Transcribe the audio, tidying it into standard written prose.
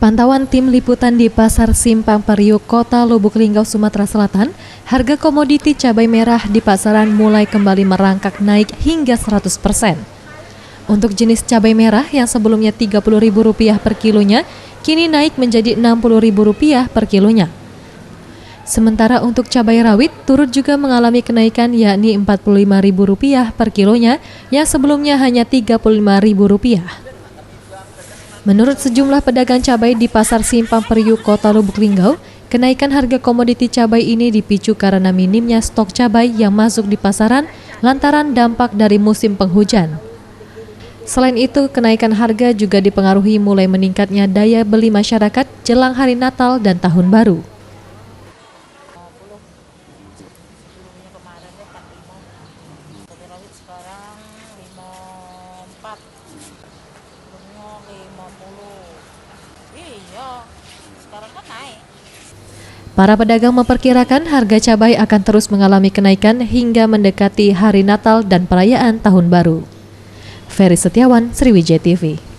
Pantauan tim liputan di Pasar Simpang Periuk, Kota Lubuk Linggau, Sumatera Selatan, harga komoditi cabai merah di pasaran mulai kembali merangkak naik hingga 100%. Untuk jenis cabai merah yang sebelumnya Rp30.000 per kilonya, kini naik menjadi Rp60.000 per kilonya. Sementara untuk cabai rawit turut juga mengalami kenaikan yakni Rp45.000 per kilonya yang sebelumnya hanya Rp35.000. Menurut sejumlah pedagang cabai di Pasar Simpang Periuk, Kota Lubuk Linggau, kenaikan harga komoditi cabai ini dipicu karena minimnya stok cabai yang masuk di pasaran lantaran dampak dari musim penghujan. Selain itu, kenaikan harga juga dipengaruhi mulai meningkatnya daya beli masyarakat jelang hari Natal dan Tahun Baru. Iya, sekarang kan naik. Para pedagang memperkirakan harga cabai akan terus mengalami kenaikan hingga mendekati hari Natal dan perayaan Tahun Baru. Ferry Setiawan, Sriwijaya TV.